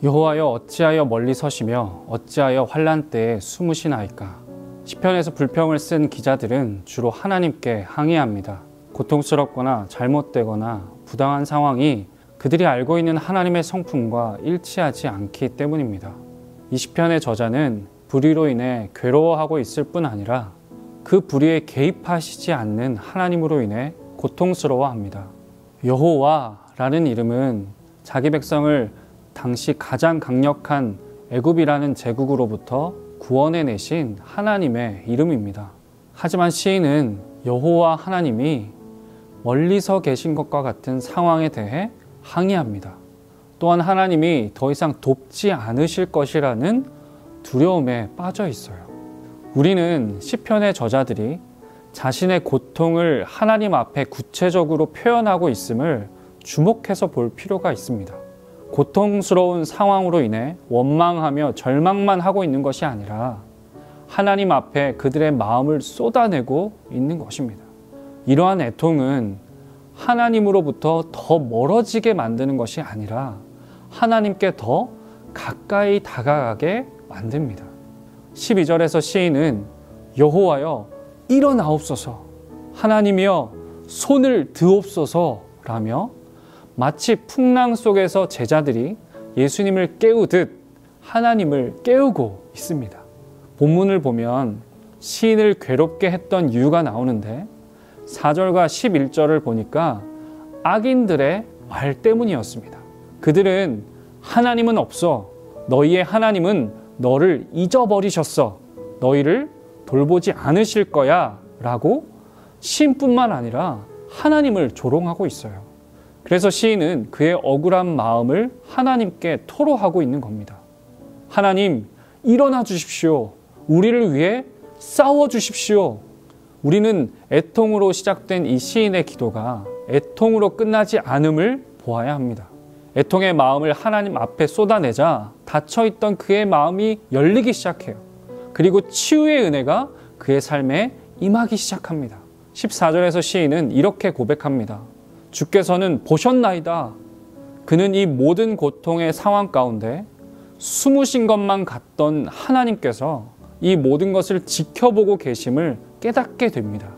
여호와여 어찌하여 멀리 서시며 어찌하여 환난 때에 숨으시나이까. 시편에서 불평을 쓴 기자들은 주로 하나님께 항의합니다. 고통스럽거나 잘못되거나 부당한 상황이 그들이 알고 있는 하나님의 성품과 일치하지 않기 때문입니다. 이 시편의 저자는 불의로 인해 괴로워하고 있을 뿐 아니라 그 불의에 개입하시지 않는 하나님으로 인해 고통스러워합니다. 여호와라는 이름은 자기 백성을 당시 가장 강력한 애굽이라는 제국으로부터 구원해내신 하나님의 이름입니다. 하지만 시인은 여호와 하나님이 멀리서 계신 것과 같은 상황에 대해 항의합니다. 또한 하나님이 더 이상 돕지 않으실 것이라는 두려움에 빠져 있어요. 우리는 시편의 저자들이 자신의 고통을 하나님 앞에 구체적으로 표현하고 있음을 주목해서 볼 필요가 있습니다. 고통스러운 상황으로 인해 원망하며 절망만 하고 있는 것이 아니라 하나님 앞에 그들의 마음을 쏟아내고 있는 것입니다. 이러한 애통은 하나님으로부터 더 멀어지게 만드는 것이 아니라 하나님께 더 가까이 다가가게 만듭니다. 12절에서 시인은 여호와여 일어나옵소서, 하나님이여 손을 드옵소서 라며 마치 풍랑 속에서 제자들이 예수님을 깨우듯 하나님을 깨우고 있습니다. 본문을 보면 시인을 괴롭게 했던 이유가 나오는데 4절과 11절을 보니까 악인들의 말 때문이었습니다. 그들은 하나님은 없어, 너희의 하나님은 너를 잊어버리셨어, 너희를 돌보지 않으실 거야 라고 시인뿐만 아니라 하나님을 조롱하고 있어요. 그래서 시인은 그의 억울한 마음을 하나님께 토로하고 있는 겁니다. 하나님, 일어나 주십시오. 우리를 위해 싸워 주십시오. 우리는 애통으로 시작된 이 시인의 기도가 애통으로 끝나지 않음을 보아야 합니다. 애통의 마음을 하나님 앞에 쏟아내자 닫혀있던 그의 마음이 열리기 시작해요. 그리고 치유의 은혜가 그의 삶에 임하기 시작합니다. 14절에서 시인은 이렇게 고백합니다. 주께서는 보셨나이다. 그는 이 모든 고통의 상황 가운데 숨으신 것만 같던 하나님께서 이 모든 것을 지켜보고 계심을 깨닫게 됩니다.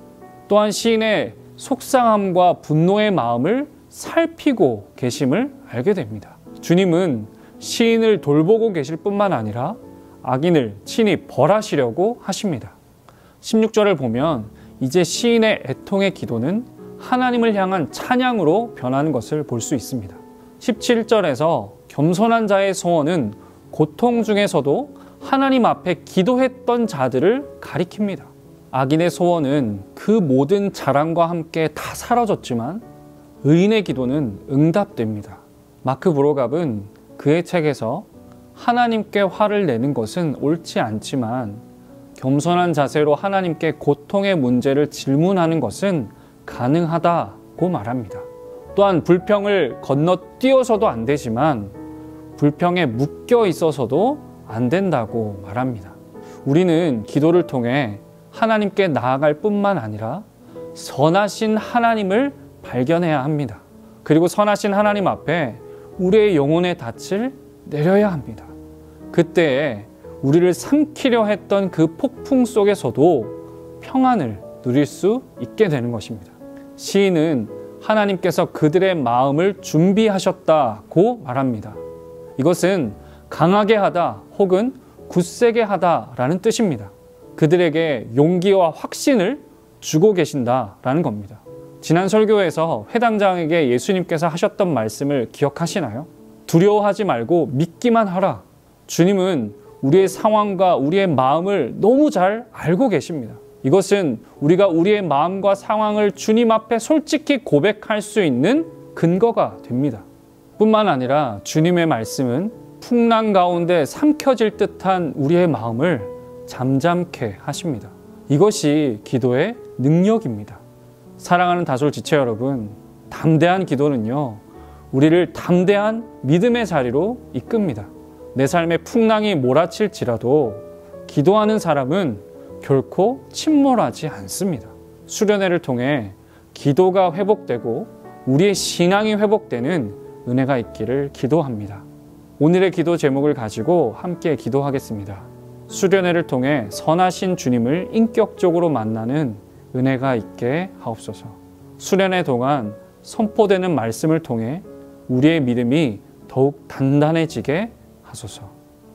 또한 시인의 속상함과 분노의 마음을 살피고 계심을 알게 됩니다. 주님은 시인을 돌보고 계실 뿐만 아니라 악인을 친히 벌하시려고 하십니다. 16절을 보면 이제 시인의 애통의 기도는 하나님을 향한 찬양으로 변하는 것을 볼 수 있습니다. 17절에서 겸손한 자의 소원은 고통 중에서도 하나님 앞에 기도했던 자들을 가리킵니다. 악인의 소원은 그 모든 자랑과 함께 다 사라졌지만 의인의 기도는 응답됩니다. 마크 브로갑은 그의 책에서 하나님께 화를 내는 것은 옳지 않지만 겸손한 자세로 하나님께 고통의 문제를 질문하는 것은 가능하다고 말합니다. 또한 불평을 건너뛰어서도 안 되지만 불평에 묶여 있어서도 안 된다고 말합니다. 우리는 기도를 통해 하나님께 나아갈 뿐만 아니라 선하신 하나님을 발견해야 합니다. 그리고 선하신 하나님 앞에 우리의 영혼의 닻을 내려야 합니다. 그때에 우리를 삼키려 했던 그 폭풍 속에서도 평안을 누릴 수 있게 되는 것입니다. 시인은 하나님께서 그들의 마음을 준비하셨다고 말합니다. 이것은 강하게 하다 혹은 굳세게 하다라는 뜻입니다. 그들에게 용기와 확신을 주고 계신다라는 겁니다. 지난 설교에서 회당장에게 예수님께서 하셨던 말씀을 기억하시나요? 두려워하지 말고 믿기만 하라. 주님은 우리의 상황과 우리의 마음을 너무 잘 알고 계십니다. 이것은 우리가 우리의 마음과 상황을 주님 앞에 솔직히 고백할 수 있는 근거가 됩니다. 뿐만 아니라 주님의 말씀은 풍랑 가운데 삼켜질 듯한 우리의 마음을 잠잠케 하십니다. 이것이 기도의 능력입니다. 사랑하는 다솔 지체 여러분, 담대한 기도는요, 우리를 담대한 믿음의 자리로 이끕니다. 내 삶에 풍랑이 몰아칠지라도 기도하는 사람은 결코 침몰하지 않습니다. 수련회를 통해 기도가 회복되고 우리의 신앙이 회복되는 은혜가 있기를 기도합니다. 오늘의 기도 제목을 가지고 함께 기도하겠습니다. 수련회를 통해 선하신 주님을 인격적으로 만나는 은혜가 있게 하옵소서. 수련회 동안 선포되는 말씀을 통해 우리의 믿음이 더욱 단단해지게 하소서.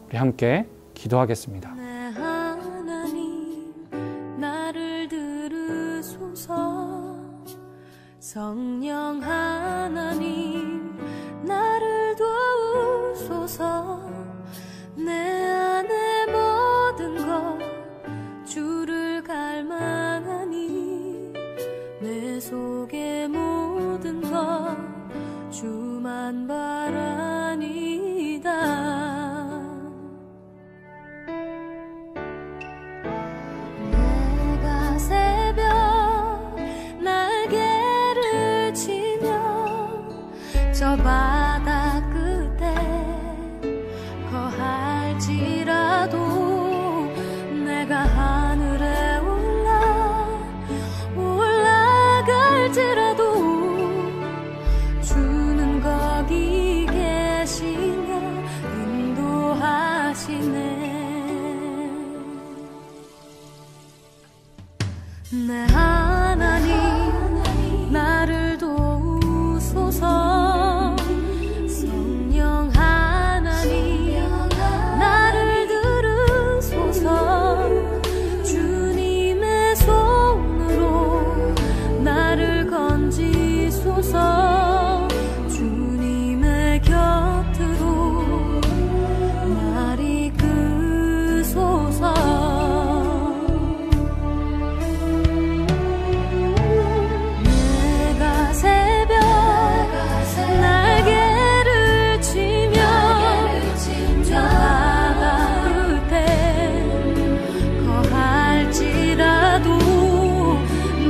우리 함께 기도하겠습니다. 내 하나님 나를 들으소서. 성령 하나님 나를 도우소서. 내 안에 모든 것 주를 갈망하니 내 속의 모든 것 주만 바라니다. 내가 새벽 날개를 치며 저 바다 끝에 거할지라도 내가 하늘에 올라갈지라도 주는 거기 계시며 인도하시네. 내 하나님 나를 도우소서. 성령 하나님 나를 들으소서. 주님의 손으로 나를 건지소서. 주님의 곁으로 날 이끄소서. 내가 새벽 날개를 치며 저 바다 끝에 거할지라도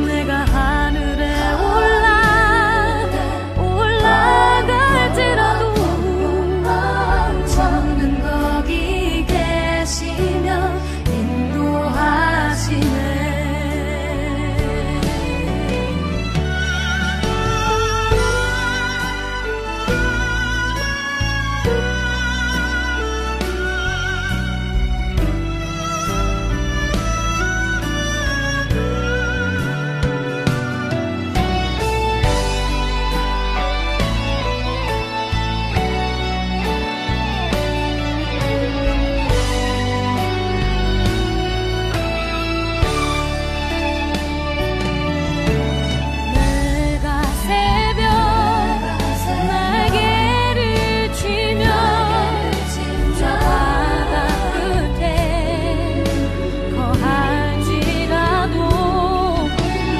내가 하늘에 올라갈지라도 주는 거기 계시며 인도하시네. 내가 새벽 날개를 치며 저 바다 끝에 거할지라도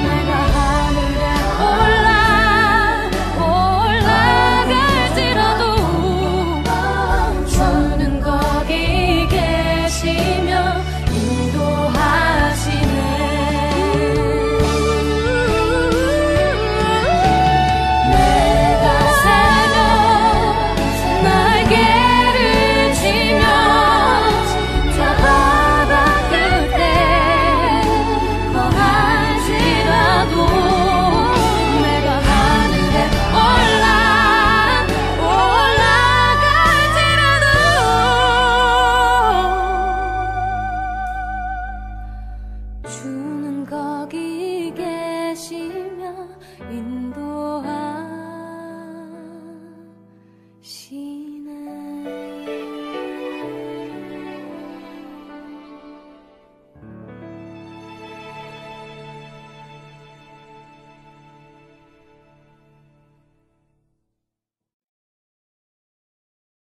내가 하늘에 올라갈지라도 주는 거기 계시며 인도하시네. 내가 새벽 날개를 치며 저 바다 끝에 거할지라도 내가 하늘에 올라갈지라도 주는 거기 계시며 인도하시네.